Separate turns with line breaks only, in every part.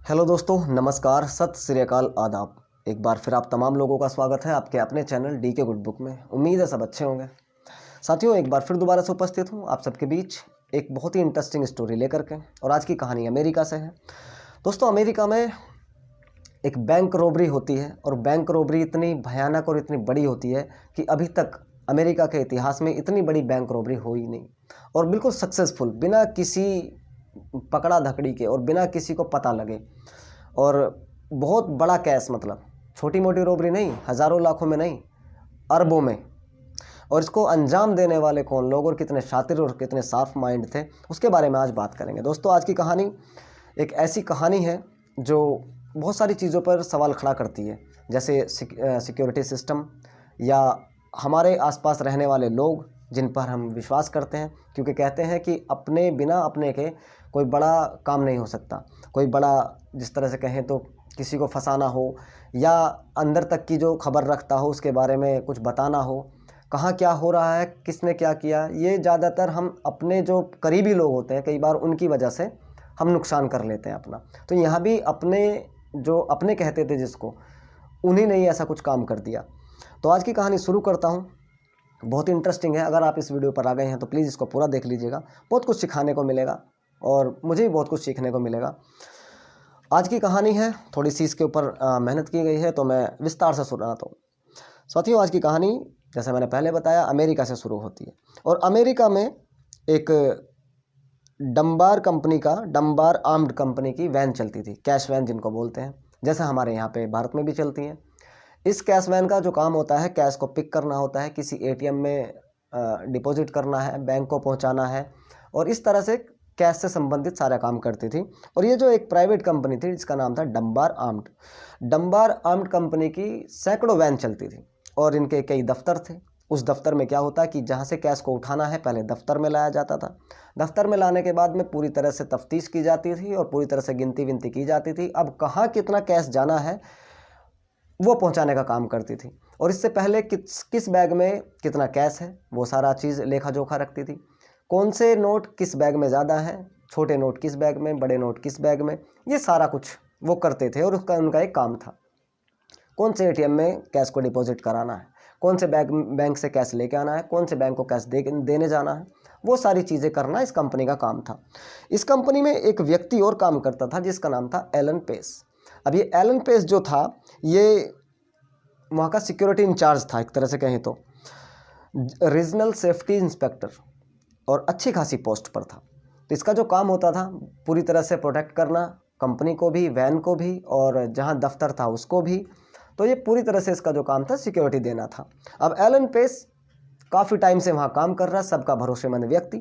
Hello दोस्तों, नमस्कार, सत श्री अकाल, आदाब। एक बार फिर आप तमाम लोगों का स्वागत है आपके अपने चैनल डी के गुड बुक में। उम्मीद है सब अच्छे होंगे। साथियों, एक बार फिर दोबारा से उपस्थित हूँ आप सबके बीच एक बहुत ही इंटरेस्टिंग स्टोरी लेकर के। और आज की कहानी अमेरिका से है। दोस्तों, अमेरिका में एक बैंक रॉबरी होती है और बैंक रॉबरी इतनी भयानक और इतनी बड़ी होती है कि अभी तक अमेरिका के इतिहास में इतनी बड़ी बैंक रॉबरी हुई नहीं। और बिल्कुल सक्सेसफुल, बिना किसी पकड़ा धकड़ी के और बिना किसी को पता लगे। और बहुत बड़ा कैश, मतलब छोटी मोटी रॉबरी नहीं, हज़ारों लाखों में नहीं, अरबों में। और इसको अंजाम देने वाले कौन लोग और कितने शातिर और कितने साफ माइंड थे, उसके बारे में आज बात करेंगे। दोस्तों, आज की कहानी एक ऐसी कहानी है जो बहुत सारी चीज़ों पर सवाल खड़ा करती है, जैसे सिक्योरिटी सिस्टम या हमारे आसपास रहने वाले लोग जिन पर हम विश्वास करते हैं। क्योंकि कहते हैं कि अपने बिना अपने के कोई बड़ा काम नहीं हो सकता। कोई बड़ा, जिस तरह से कहें तो किसी को फंसाना हो या अंदर तक की जो खबर रखता हो उसके बारे में कुछ बताना हो, कहाँ क्या हो रहा है, किसने क्या किया, ये ज़्यादातर हम अपने जो करीबी लोग होते हैं कई बार उनकी वजह से हम नुकसान कर लेते हैं अपना। तो यहाँ भी अपने जो अपने कहते थे जिसको, उन्हीं ने ही ऐसा कुछ काम कर दिया। तो आज की कहानी शुरू करता हूँ। बहुत इंटरेस्टिंग है। अगर आप इस वीडियो पर आ गए हैं तो प्लीज़ इसको पूरा देख लीजिएगा। बहुत कुछ सिखाने को मिलेगा और मुझे भी बहुत कुछ सीखने को मिलेगा। आज की कहानी है, थोड़ी सी इसके ऊपर मेहनत की गई है, तो मैं विस्तार से सुनाता हूँ। साथियों, आज की कहानी जैसे मैंने पहले बताया अमेरिका से शुरू होती है। और अमेरिका में एक डंबार आर्म्ड कंपनी की वैन चलती थी, कैश वैन जिनको बोलते हैं, जैसे हमारे यहाँ पे भारत में भी चलती हैं। इस कैश वैन का जो काम होता है, कैश को पिक करना होता है, किसी एटीएम में डिपॉजिट करना है, बैंक को पहुंचाना है, और इस तरह से कैश से संबंधित सारा काम करती थी। और ये जो एक प्राइवेट कंपनी थी जिसका नाम था डंबार आर्म्ड कंपनी की सैकड़ों वैन चलती थी और इनके कई दफ्तर थे। उस दफ्तर में क्या होता है कि जहाँ से कैश को उठाना है पहले दफ्तर में लाया जाता था। दफ्तर में लाने के बाद में पूरी तरह से तफ्तीश की जाती थी और पूरी तरह से गिनती विनती की जाती थी। अब कहाँ कितना कैश जाना है वो पहुंचाने का काम करती थी। और इससे पहले किस बैग में कितना कैश है वो सारा चीज़ लेखा जोखा रखती थी। कौन से नोट किस बैग में ज़्यादा हैं, छोटे नोट किस बैग में, बड़े नोट किस बैग में, ये सारा कुछ वो करते थे। और उसका उनका एक काम था, कौन से एटीएम में कैश को डिपॉजिट कराना है, कौन से बैंक से कैश लेके आना है, कौन से बैंक को कैश देने जाना है, वो सारी चीज़ें करना इस कंपनी का काम था। इस कंपनी में एक व्यक्ति और काम करता था जिसका नाम था एलन पेस। अब ये एलन पेस जो था, ये वहाँ का सिक्योरिटी इंचार्ज था, एक तरह से कहें तो रीजनल सेफ्टी इंस्पेक्टर, और अच्छी खासी पोस्ट पर था। तो इसका जो काम होता था पूरी तरह से प्रोटेक्ट करना, कंपनी को भी, वैन को भी, और जहाँ दफ्तर था उसको भी। तो ये पूरी तरह से इसका जो काम था सिक्योरिटी देना था। अब एलन पेस काफ़ी टाइम से वहाँ काम कर रहा है, सबका भरोसेमंद व्यक्ति,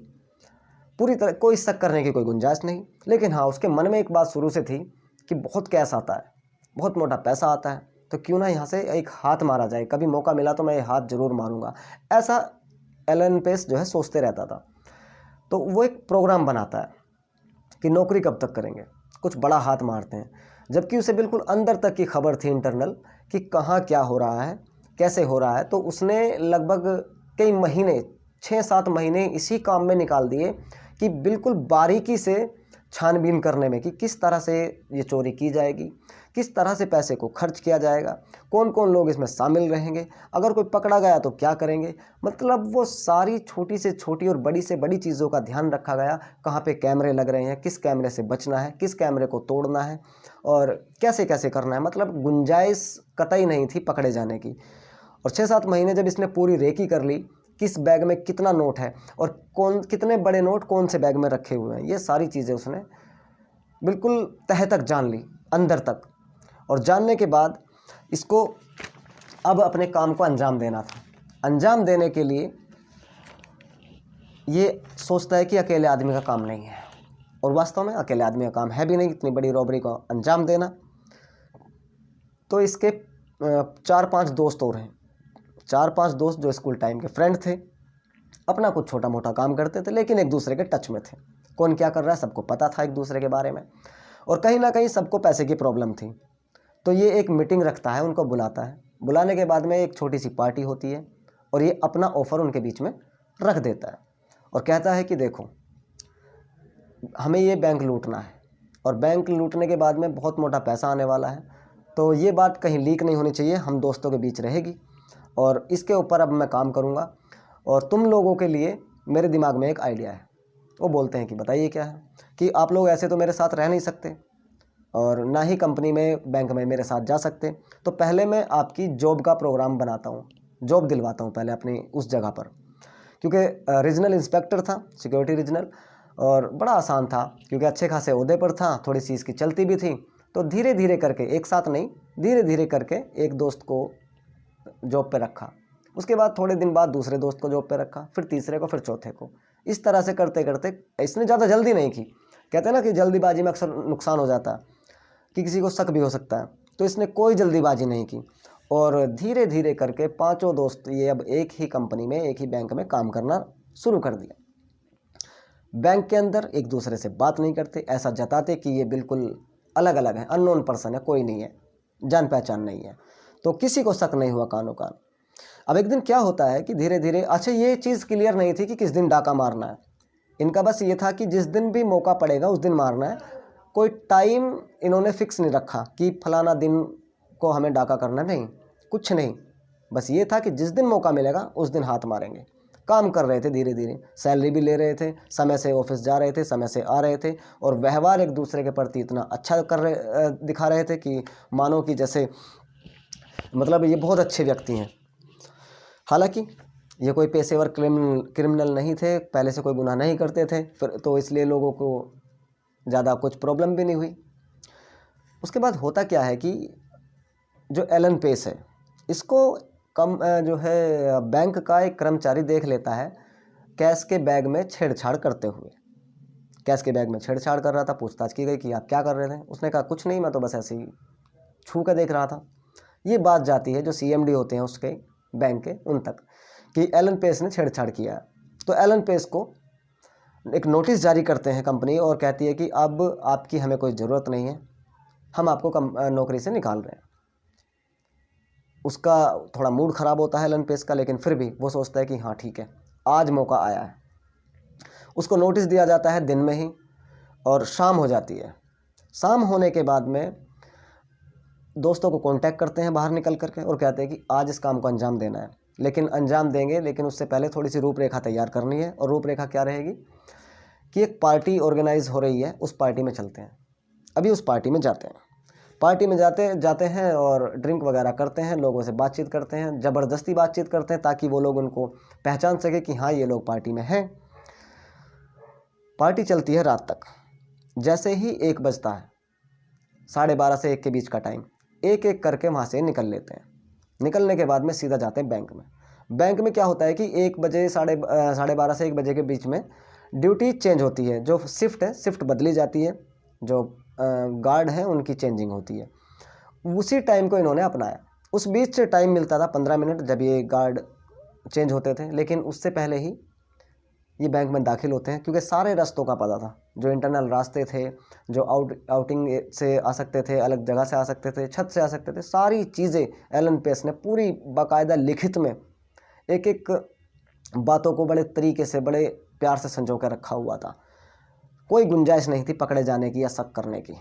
पूरी तरह कोई शक करने की कोई गुंजाइश नहीं। लेकिन हाँ, उसके मन में एक बात शुरू से थी कि बहुत कैश आता है, बहुत मोटा पैसा आता है, तो क्यों ना यहाँ से एक हाथ मारा जाए, कभी मौका मिला तो मैं ये हाथ जरूर मारूंगा। ऐसा एलन पेस जो है सोचते रहता था। तो वो एक प्रोग्राम बनाता है कि नौकरी कब तक करेंगे, कुछ बड़ा हाथ मारते हैं। जबकि उसे बिल्कुल अंदर तक की खबर थी इंटरनल कि कहाँ क्या हो रहा है, कैसे हो रहा है। तो उसने लगभग कई महीने, 6-7 महीने इसी काम में निकाल दिए कि बिल्कुल बारीकी से छानबीन करने में कि किस तरह से ये चोरी की जाएगी, किस तरह से पैसे को खर्च किया जाएगा, कौन कौन लोग इसमें शामिल रहेंगे, अगर कोई पकड़ा गया तो क्या करेंगे। मतलब वो सारी छोटी से छोटी और बड़ी से बड़ी चीज़ों का ध्यान रखा गया। कहाँ पे कैमरे लग रहे हैं, किस कैमरे से बचना है, किस कैमरे को तोड़ना है और कैसे कैसे करना है। मतलब गुंजाइश कतई नहीं थी पकड़े जाने की। और 6-7 महीने जब इसने पूरी रेकी कर ली, किस बैग में कितना नोट है और कितने बड़े नोट कौन से बैग में रखे हुए हैं, ये सारी चीज़ें उसने बिल्कुल तह तक जान ली, अंदर तक। और जानने के बाद इसको अब अपने काम को अंजाम देना था। अंजाम देने के लिए ये सोचता है कि अकेले आदमी का काम नहीं है, और वास्तव में अकेले आदमी का काम है भी नहीं इतनी बड़ी रॉबरी को अंजाम देना। तो इसके 4-5 दोस्त और हैं, 4-5 दोस्त जो स्कूल टाइम के फ्रेंड थे, अपना कुछ छोटा मोटा काम करते थे लेकिन एक दूसरे के टच में थे। कौन क्या कर रहा है सबको पता था एक दूसरे के बारे में, और कहीं ना कहीं सबको पैसे की प्रॉब्लम थी। तो ये एक मीटिंग रखता है, उनको बुलाता है। बुलाने के बाद में एक छोटी सी पार्टी होती है और ये अपना ऑफ़र उनके बीच में रख देता है और कहता है कि देखो, हमें ये बैंक लूटना है और बैंक लूटने के बाद में बहुत मोटा पैसा आने वाला है। तो ये बात कहीं लीक नहीं होनी चाहिए, हम दोस्तों के बीच रहेगी और इसके ऊपर अब मैं काम करूँगा। और तुम लोगों के लिए मेरे दिमाग में एक आइडिया है। वो बोलते हैं कि बताइए क्या है। कि आप लोग ऐसे तो मेरे साथ रह नहीं सकते और ना ही कंपनी में बैंक में मेरे साथ जा सकते, तो पहले मैं आपकी जॉब का प्रोग्राम बनाता हूँ, जॉब दिलवाता हूँ पहले अपनी उस जगह पर। क्योंकि रीजनल इंस्पेक्टर था, सिक्योरिटी रीजनल, और बड़ा आसान था क्योंकि अच्छे खासे ओहदे पर था, थोड़ी सी इसकी चलती भी थी। तो धीरे धीरे करके, एक साथ नहीं, धीरे धीरे करके एक दोस्त को जॉब पे रखा, उसके बाद थोड़े दिन बाद दूसरे दोस्त को जॉब पे रखा, फिर तीसरे को, फिर चौथे को। इस तरह से करते करते, इसने ज़्यादा जल्दी नहीं की। कहते हैं ना कि जल्दीबाजी में अक्सर नुकसान हो जाता है, कि किसी को शक भी हो सकता है। तो इसने कोई जल्दीबाजी नहीं की और धीरे धीरे करके पांचों दोस्त ये अब एक ही कंपनी में, एक ही बैंक में काम करना शुरू कर दिया। बैंक के अंदर एक दूसरे से बात नहीं करते, ऐसा जताते कि ये बिल्कुल अलग अलग है, अननोन पर्सन है, कोई नहीं है, जान पहचान नहीं है। तो किसी को शक नहीं हुआ कानो कान। अब एक दिन क्या होता है कि धीरे धीरे, अच्छा ये चीज़ क्लियर नहीं थी कि किस दिन डाका मारना है। इनका बस ये था कि जिस दिन भी मौका पड़ेगा उस दिन मारना है। कोई टाइम इन्होंने फिक्स नहीं रखा कि फलाना दिन को हमें डाका करना, नहीं, कुछ नहीं। बस ये था कि जिस दिन मौका मिलेगा उस दिन हाथ मारेंगे। काम कर रहे थे धीरे धीरे, सैलरी भी ले रहे थे, समय से ऑफिस जा रहे थे, समय से आ रहे थे, और व्यवहार एक दूसरे के प्रति इतना अच्छा दिखा रहे थे कि मानो कि जैसे मतलब ये बहुत अच्छे व्यक्ति हैं। हालांकि ये कोई पेशेवर क्रिमिनल नहीं थे, पहले से कोई गुनाह नहीं करते थे, फिर तो इसलिए लोगों को ज़्यादा कुछ प्रॉब्लम भी नहीं हुई। उसके बाद होता क्या है कि जो एलन पेस है, इसको जो है बैंक का एक कर्मचारी देख लेता है कैश के बैग में छेड़छाड़ करते हुए। कैश के बैग में छेड़छाड़ कर रहा था, पूछताछ की गई कि आप क्या कर रहे थे। उसने कहा कुछ नहीं, मैं तो बस ऐसे ही छू कर देख रहा था। ये बात जाती है जो सीएमडी होते हैं उसके बैंक के, उन तक, कि एलन पेस ने छेड़छाड़ किया। तो एलन पेस को एक नोटिस जारी करते हैं कंपनी और कहती है कि अब आपकी हमें कोई ज़रूरत नहीं है, हम आपको नौकरी से निकाल रहे हैं। उसका थोड़ा मूड ख़राब होता है एलन पेस का, लेकिन फिर भी वो सोचता है कि हाँ ठीक है, आज मौका आया है। उसको नोटिस दिया जाता है दिन में ही, और शाम हो जाती है। शाम होने के बाद में दोस्तों को कांटेक्ट करते हैं बाहर निकल करके और कहते हैं कि आज इस काम को अंजाम देना है, लेकिन अंजाम देंगे, लेकिन उससे पहले थोड़ी सी रूपरेखा तैयार करनी है। और रूपरेखा क्या रहेगी कि एक पार्टी ऑर्गेनाइज हो रही है, उस पार्टी में चलते हैं। अभी उस पार्टी में जाते हैं, पार्टी में जाते हैं और ड्रिंक वगैरह करते हैं, लोगों से बातचीत करते हैं, ज़बरदस्ती बातचीत करते हैं ताकि वो लोग उनको पहचान सके कि हाँ ये लोग पार्टी में हैं। पार्टी चलती है रात तक। जैसे ही 1 बजता है, 12:30 से 1 के बीच का टाइम, एक एक करके वहाँ से निकल लेते हैं। निकलने के बाद में सीधा जाते हैं बैंक में। बैंक में क्या होता है कि 1 बजे, 12:30 से 1 बजे के बीच में ड्यूटी चेंज होती है, जो शिफ्ट है शिफ्ट बदली जाती है, जो गार्ड हैं उनकी चेंजिंग होती है। उसी टाइम को इन्होंने अपनाया। उस बीच से टाइम मिलता था 15 मिनट जब ये गार्ड चेंज होते थे, लेकिन उससे पहले ही ये बैंक में दाखिल होते हैं, क्योंकि सारे रास्तों का पता था, जो इंटरनल रास्ते थे, जो आउटिंग से आ सकते थे, अलग जगह से आ सकते थे, छत से आ सकते थे, सारी चीज़ें एलन पेस ने पूरी बाकायदा लिखित में एक एक बातों को बड़े तरीके से, बड़े प्यार से संजो कर रखा हुआ था। कोई गुंजाइश नहीं थी पकड़े जाने की या शक करने की।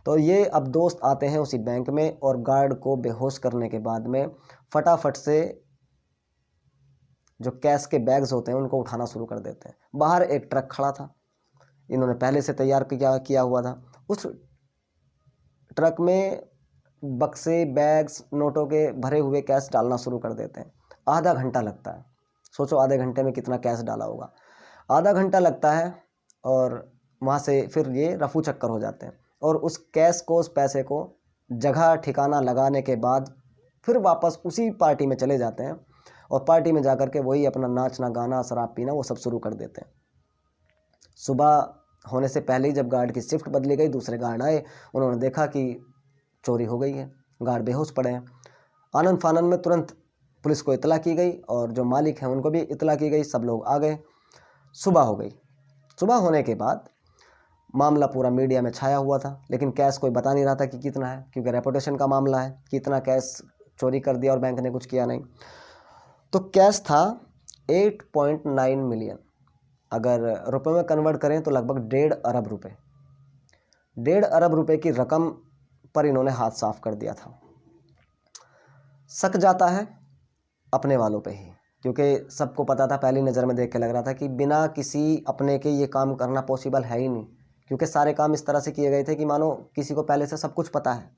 तो ये अब दोस्त आते हैं उसी बैंक में और गार्ड को बेहोश करने के बाद में फटाफट से जो कैश के बैग्स होते हैं उनको उठाना शुरू कर देते हैं। बाहर एक ट्रक खड़ा था, इन्होंने पहले से तैयार किया हुआ था। उस ट्रक में बक्से, बैग्स, नोटों के भरे हुए कैश डालना शुरू कर देते हैं। आधा घंटा लगता है। सोचो आधे घंटे में कितना कैश डाला होगा। आधा घंटा लगता है और वहाँ से फिर ये रफू चक्कर हो जाते हैं और उस कैश को, उस पैसे को जगह ठिकाना लगाने के बाद फिर वापस उसी पार्टी में चले जाते हैं और पार्टी में जाकर के वही अपना नाचना, गाना, शराब पीना वो सब शुरू कर देते हैं। सुबह होने से पहले ही जब गार्ड की शिफ्ट बदली गई, दूसरे गार्ड आए, उन्होंने देखा कि चोरी हो गई है, गार्ड बेहोश पड़े हैं। आनंद फानंद में तुरंत पुलिस को इतला की गई और जो मालिक हैं उनको भी इतला की गई। सब लोग आ गए। सुबह हो गई। सुबह होने के बाद मामला पूरा मीडिया में छाया हुआ था, लेकिन कैश कोई बता नहीं रहा था कि कितना है, क्योंकि रेपुटेशन का मामला है कि इतना कैश चोरी कर दिया और बैंक ने कुछ किया नहीं। तो कैश था 8.9 मिलियन, अगर रुपए में कन्वर्ट करें तो लगभग 1.5 अरब रुपए। 1.5 अरब रुपए की रकम पर इन्होंने हाथ साफ कर दिया था। शक जाता है अपने वालों पे ही, क्योंकि सबको पता था, पहली नज़र में देख के लग रहा था कि बिना किसी अपने के ये काम करना पॉसिबल है ही नहीं, क्योंकि सारे काम इस तरह से किए गए थे कि मानो किसी को पहले से सब कुछ पता है।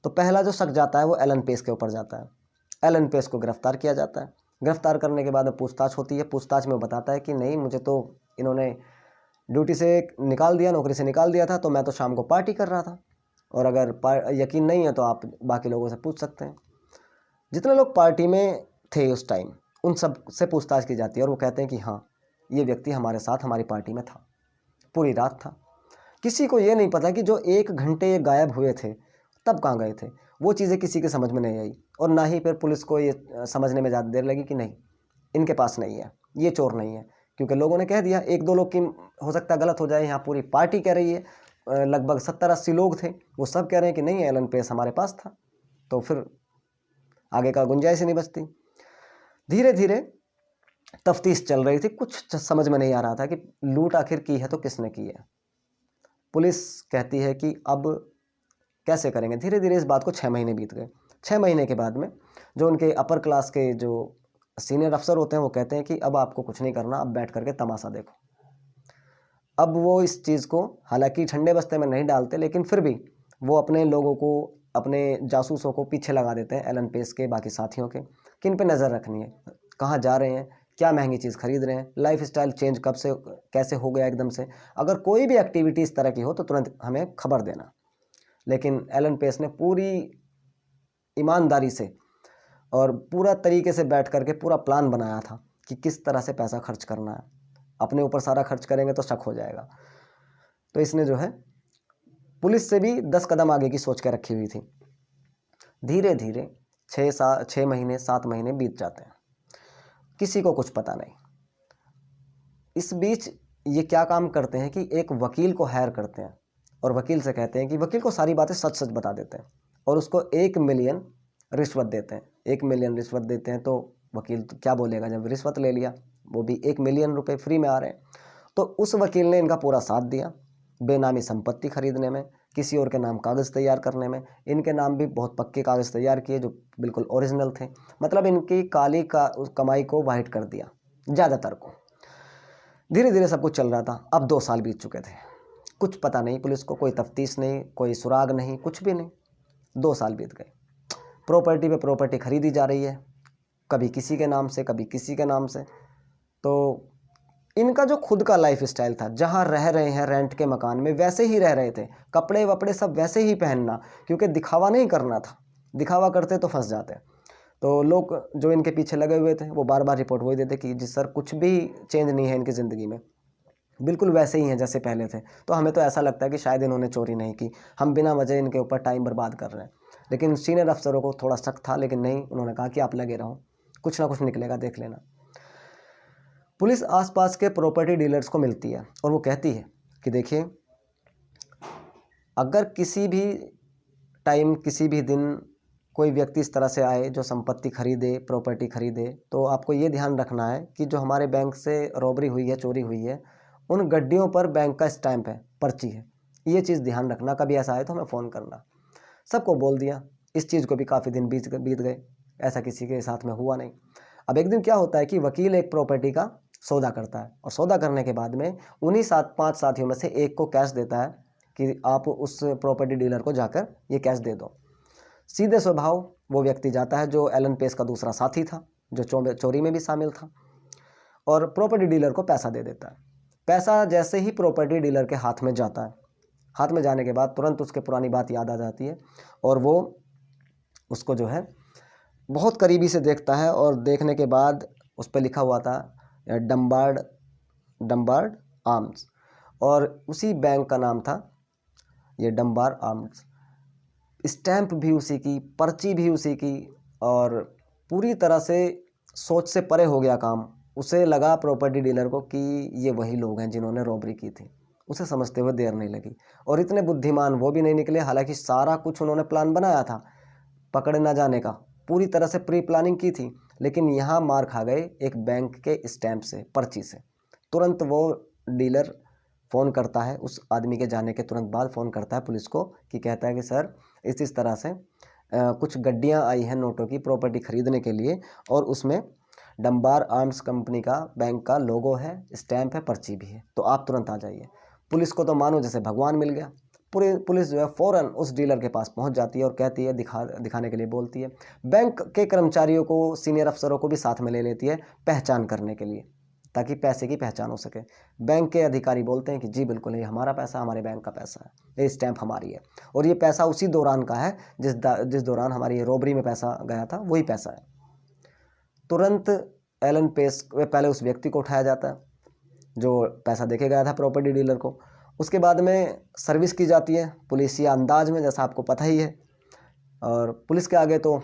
तो पहला जो शक जाता है वो एलन पेस के ऊपर जाता है। एलन पेस को गिरफ्तार किया जाता है। गिरफ्तार करने के बाद में पूछताछ होती है। पूछताछ में बताता है कि नहीं, मुझे तो इन्होंने ड्यूटी से निकाल दिया, नौकरी से निकाल दिया था, तो मैं तो शाम को पार्टी कर रहा था, और अगर यकीन नहीं है तो आप बाकी लोगों से पूछ सकते हैं। जितने लोग पार्टी में थे उस टाइम, उन सब से पूछताछ की जाती है, और वो कहते हैं कि हाँ, ये व्यक्ति हमारे साथ हमारी पार्टी में था, पूरी रात था। किसी को ये नहीं पता कि जो 1 घंटे गायब हुए थे तब कहाँ गए थे। वो चीज़ें किसी के समझ में नहीं आई, और ना ही फिर पुलिस को ये समझने में ज़्यादा देर लगी कि नहीं, इनके पास नहीं है, ये चोर नहीं है, क्योंकि लोगों ने कह दिया। 1-2 लोग की हो सकता है गलत हो जाए, यहाँ पूरी पार्टी कह रही है, लगभग 70-80 लोग थे, वो सब कह रहे हैं कि नहीं, एलन पेस हमारे पास था, तो फिर आगे का गुंजाइश ही नहीं बचती। धीरे धीरे तफ्तीश चल रही थी, कुछ समझ में नहीं आ रहा था कि लूट आखिर की है तो किसने की है। पुलिस कहती है कि अब कैसे करेंगे। धीरे धीरे इस बात को 6 महीने बीत गए। 6 महीने के बाद में जो उनके अपर क्लास के जो सीनियर अफसर होते हैं वो कहते हैं कि अब आपको कुछ नहीं करना, अब बैठ करके तमाशा देखो। अब वो इस चीज़ को हालांकि ठंडे बस्ते में नहीं डालते, लेकिन फिर भी वो अपने लोगों को, अपने जासूसों को पीछे लगा देते हैं, एलन पेस के, बाकी साथियों के, किन पे नज़र रखनी है, कहाँ जा रहे हैं, क्या महंगी चीज़ खरीद रहे हैं, लाइफ स्टाइल चेंज कब से कैसे हो गया एकदम से। अगर कोई भी एक्टिविटी इस तरह की हो तो तुरंत हमें खबर देना। लेकिन एलन पेस ने पूरी ईमानदारी से और पूरा तरीके से बैठ करके पूरा प्लान बनाया था कि किस तरह से पैसा खर्च करना है। अपने ऊपर सारा खर्च करेंगे तो शक हो जाएगा। तो इसने जो है पुलिस से भी 10 कदम आगे की सोच के रखी हुई थी। धीरे धीरे 6 महीने 7 महीने बीत जाते हैं, किसी को कुछ पता नहीं। इस बीच ये क्या काम करते हैं कि एक वकील को हायर करते हैं, और वकील से कहते हैं कि वकील को सारी बातें सच सच बता देते हैं, और उसको 1 मिलियन रिश्वत देते हैं। 1 मिलियन रिश्वत देते हैं तो वकील तो क्या बोलेगा, जब रिश्वत ले लिया, वो भी 1 मिलियन रुपए फ्री में आ रहे हैं। तो उस वकील ने इनका पूरा साथ दिया, बेनामी संपत्ति खरीदने में, किसी और के नाम कागज़ तैयार करने में। इनके नाम भी बहुत पक्के कागज़ तैयार किए जो बिल्कुल ओरिजिनल थे, मतलब इनकी काली का कमाई को वाइट कर दिया, ज़्यादातर को। धीरे धीरे सब कुछ चल रहा था। अब 2 साल बीत चुके थे, कुछ पता नहीं पुलिस को, कोई तफ्तीश नहीं, कोई सुराग नहीं, कुछ भी नहीं। 2 साल बीत गए। प्रॉपर्टी पे प्रॉपर्टी खरीदी जा रही है, कभी किसी के नाम से, कभी किसी के नाम से। तो इनका जो खुद का लाइफ स्टाइल था, जहाँ रह रहे हैं रेंट के मकान में, वैसे ही रह रहे थे, कपड़े वपड़े सब वैसे ही पहनना, क्योंकि दिखावा नहीं करना था। दिखावा करते तो फंस जाते। तो लोग जो इनके पीछे लगे हुए थे वो बार बार रिपोर्ट वही देते कि जी सर, कुछ भी चेंज नहीं है इनकी ज़िंदगी में, बिल्कुल वैसे ही हैं जैसे पहले थे। तो हमें तो ऐसा लगता है कि शायद इन्होंने चोरी नहीं की, हम बिना वजह इनके ऊपर टाइम बर्बाद कर रहे हैं। लेकिन सीनियर अफसरों को थोड़ा शक था, लेकिन नहीं, उन्होंने कहा कि आप लगे रहो, कुछ ना कुछ निकलेगा, देख लेना। पुलिस आसपास के प्रॉपर्टी डीलर्स को मिलती है और वो कहती है कि देखिए, अगर किसी भी टाइम, किसी भी दिन कोई व्यक्ति इस तरह से आए जो संपत्ति खरीदे, प्रॉपर्टी खरीदे, तो आपको ये ध्यान रखना है कि जो हमारे बैंक से रॉबरी हुई है, चोरी हुई है, उन गड्डियों पर बैंक का स्टैंप है, पर्ची है। ये चीज़ ध्यान रखना, कभी ऐसा आए तो हमें फ़ोन करना। सबको बोल दिया। इस चीज़ को भी काफ़ी दिन बीत गए, ऐसा किसी के साथ में हुआ नहीं। अब एक दिन क्या होता है कि वकील एक प्रॉपर्टी का सौदा करता है, और सौदा करने के बाद में उन्हीं 5 साथियों में से एक को कैश देता है कि आप उस प्रॉपर्टी डीलर को जाकर ये कैश दे दो। सीधे स्वभाव वो व्यक्ति जाता है, जो एलन पेस का दूसरा साथी था, जो चोरी में भी शामिल था, और प्रॉपर्टी डीलर को पैसा दे देता है। पैसा जैसे ही प्रॉपर्टी डीलर के हाथ में जाता है, हाथ में जाने के बाद तुरंत उसके पुरानी बात याद आ जाती है, और वो उसको जो है बहुत करीबी से देखता है, और देखने के बाद उस पर लिखा हुआ था डम्बार्ड आर्म्स, और उसी बैंक का नाम था ये डम्बार्ड आर्म्स। स्टैंप भी उसी की, पर्ची भी उसी की, और पूरी तरह से सोच से परे हो गया काम। उसे लगा प्रॉपर्टी डीलर को कि ये वही लोग हैं जिन्होंने रॉबरी की थी। उसे समझते हुए देर नहीं लगी, और इतने बुद्धिमान वो भी नहीं निकले। हालांकि सारा कुछ उन्होंने प्लान बनाया था, पकड़े ना जाने का, पूरी तरह से प्री प्लानिंग की थी, लेकिन यहाँ मार खा गए एक बैंक के स्टैंप से, पर्ची से। तुरंत वो डीलर फ़ोन करता है उस आदमी के जाने के तुरंत बाद, फ़ोन करता है पुलिस को कि कहता है कि सर इस तरह से कुछ गड्डियाँ आई हैं नोटों की प्रॉपर्टी ख़रीदने के लिए, और उसमें डंबार आर्म्स कंपनी का बैंक का लोगो है, स्टैंप है, पर्ची भी है, तो आप तुरंत आ जाइए। पुलिस को तो मानो जैसे भगवान मिल गया। पूरी पुलिस जो है फ़ौरन उस डीलर के पास पहुंच जाती है और कहती है, दिखाने के लिए बोलती है। बैंक के कर्मचारियों को, सीनियर अफसरों को भी साथ में ले लेती है पहचान करने के लिए, ताकि पैसे की पहचान हो सके। बैंक के अधिकारी बोलते हैं कि जी बिल्कुल ये हमारा पैसा, हमारे बैंक का पैसा है, ये स्टैंप हमारी है, और ये पैसा उसी दौरान का है जिस दौरान हमारी रॉबरी में पैसा गया था, वही पैसा है। तुरंत एलन पेस पहले उस व्यक्ति को उठाया जाता है जो पैसा देके गया था प्रॉपर्टी डीलर को। उसके बाद में सर्विस की जाती है पुलिसिया अंदाज में, जैसा आपको पता ही है। और पुलिस के आगे तो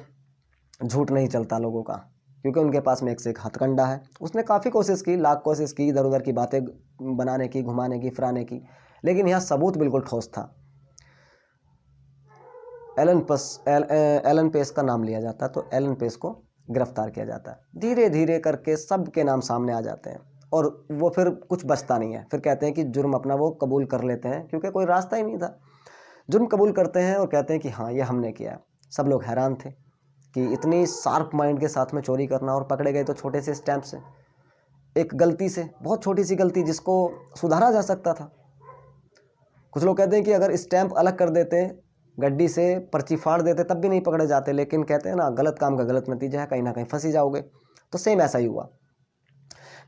झूठ नहीं चलता लोगों का, क्योंकि उनके पास में एक से एक हथकंडा है। उसने काफ़ी कोशिश की, लाख कोशिश की, इधर उधर की बातें बनाने की, घुमाने की, फिराने की, लेकिन यहाँ सबूत बिल्कुल ठोस था। एलन पेस का नाम लिया जाता है, तो एलन पेस को गिरफ्तार किया जाता है। धीरे धीरे करके सबके नाम सामने आ जाते हैं, और वो फिर कुछ बचता नहीं है। फिर कहते हैं कि जुर्म अपना वो कबूल कर लेते हैं, क्योंकि कोई रास्ता ही नहीं था। जुर्म कबूल करते हैं और कहते हैं कि हाँ ये हमने किया। सब लोग हैरान थे कि इतनी शार्प माइंड के साथ में चोरी करना, और पकड़े गए तो छोटे से स्टैंप से, एक गलती से, बहुत छोटी सी गलती जिसको सुधारा जा सकता था। कुछ लोग कहते हैं कि अगर स्टैंप अलग कर देते, गड्डी से पर्ची फाड़ देते, तब भी नहीं पकड़े जाते। लेकिन कहते हैं ना, गलत काम का गलत नतीजा है, कहीं ना कहीं फंसी जाओगे। तो सेम ऐसा ही हुआ।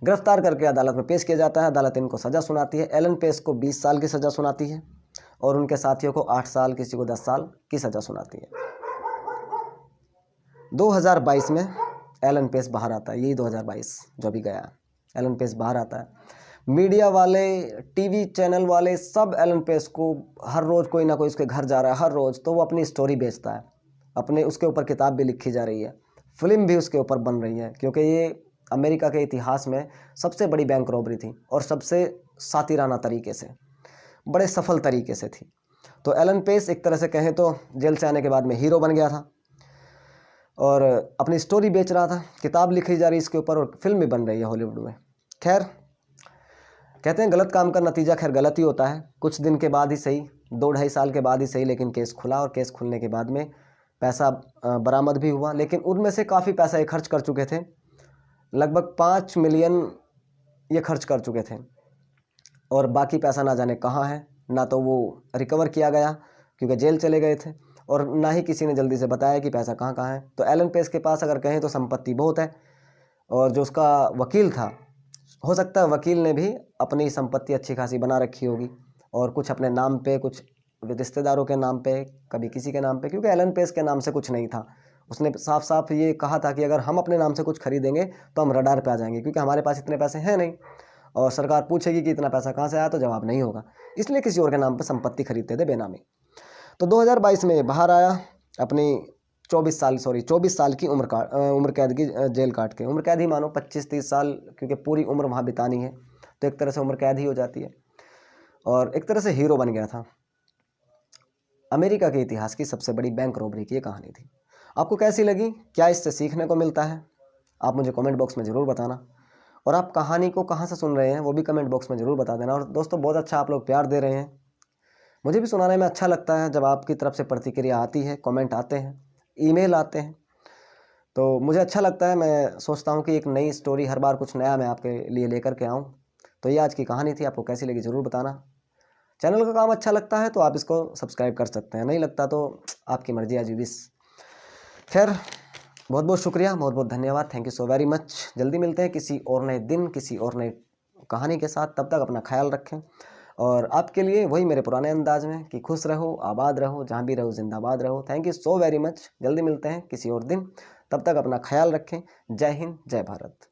गिरफ्तार करके अदालत में पेश किया जाता है। अदालत इनको सज़ा सुनाती है। एलन पेस को 20 साल की सज़ा सुनाती है, और उनके साथियों को 8 साल, किसी को 10 साल की सज़ा सुनाती है। 2022 में एलन पेस बाहर आता है। यही 2022 जो अभी गया, एलन पेस बाहर आता है। मीडिया वाले, टीवी चैनल वाले सब एलन पेस को हर रोज़ कोई ना कोई उसके घर जा रहा है, हर रोज़। तो वो अपनी स्टोरी बेचता है, अपने उसके ऊपर किताब भी लिखी जा रही है, फिल्म भी उसके ऊपर बन रही है, क्योंकि ये अमेरिका के इतिहास में सबसे बड़ी बैंक रॉबरी थी, और सबसे सातिराना तरीके से, बड़े सफल तरीके से थी। तो एलन पेस एक तरह से कहें तो जेल से आने के बाद में हीरो बन गया था, और अपनी स्टोरी बेच रहा था, किताब लिखी जा रही इसके ऊपर, और फिल्म भी बन रही है हॉलीवुड में। खैर, कहते हैं गलत काम का नतीजा खैर गलत ही होता है। कुछ दिन के बाद ही सही, 2-2.5 साल के बाद ही सही, लेकिन केस खुला, और केस खुलने के बाद में पैसा बरामद भी हुआ। लेकिन उनमें से काफ़ी पैसा ये खर्च कर चुके थे, लगभग 5 मिलियन ये खर्च कर चुके थे, और बाकी पैसा ना जाने कहाँ है। ना तो वो रिकवर किया गया, क्योंकि जेल चले गए थे, और ना ही किसी ने जल्दी से बताया कि पैसा कहाँ कहाँ है। तो एलन पेस के पास अगर कहें तो संपत्ति बहुत है, और जो उसका वकील था, हो सकता है वकील ने भी अपनी संपत्ति अच्छी खासी बना रखी होगी, और कुछ अपने नाम पे, कुछ रिश्तेदारों के नाम पे, कभी किसी के नाम पे, क्योंकि एलन पेस के नाम से कुछ नहीं था। उसने साफ साफ ये कहा था कि अगर हम अपने नाम से कुछ खरीदेंगे तो हम रडार पे आ जाएंगे, क्योंकि हमारे पास इतने पैसे हैं नहीं, और सरकार पूछेगी कि इतना पैसा कहाँ से आया, तो जवाब नहीं होगा। इसलिए किसी और के नाम पर संपत्ति खरीदते थे बेनामी। तो 2022 में बाहर आया, अपनी 24 साल की उम्र कैद की जेल काट के। उम्र कैद ही मानो, 25-30 साल, क्योंकि पूरी उम्र वहाँ बितानी है, तो एक तरह से उम्र कैद ही हो जाती है। और एक तरह से हीरो बन गया था। अमेरिका के इतिहास की सबसे बड़ी बैंक रॉबरी की ये कहानी थी। आपको कैसी लगी? क्या इससे सीखने को मिलता है? आप मुझे कमेंट बॉक्स में ज़रूर बताना, और आप कहानी को कहाँ से सुन रहे हैं वो भी कमेंट बॉक्स में ज़रूर बता देना। और दोस्तों, बहुत अच्छा आप लोग प्यार दे रहे हैं, मुझे भी सुनाने में अच्छा लगता है जब आपकी तरफ से प्रतिक्रिया आती है, कमेंट आते हैं, ईमेल आते हैं, तो मुझे अच्छा लगता है। मैं सोचता हूँ कि एक नई स्टोरी हर बार कुछ नया मैं आपके लिए लेकर के आऊँ। तो ये आज की कहानी थी, आपको कैसी लगी ज़रूर बताना। चैनल का काम अच्छा लगता है तो आप इसको सब्सक्राइब कर सकते हैं, नहीं लगता तो आपकी मर्जी, आज विश। खैर, बहुत बहुत शुक्रिया, बहुत बहुत धन्यवाद, thank you so very much. जल्दी मिलते हैं किसी और नए दिन, किसी और नए कहानी के साथ। तब तक अपना ख्याल रखें, और आपके लिए वही मेरे पुराने अंदाज में कि खुश रहो, आबाद रहो, जहाँ भी रहो जिंदाबाद रहो। Thank you so very much. जल्दी मिलते हैं किसी और दिन, तब तक अपना ख्याल रखें। जय हिंद, जय भारत।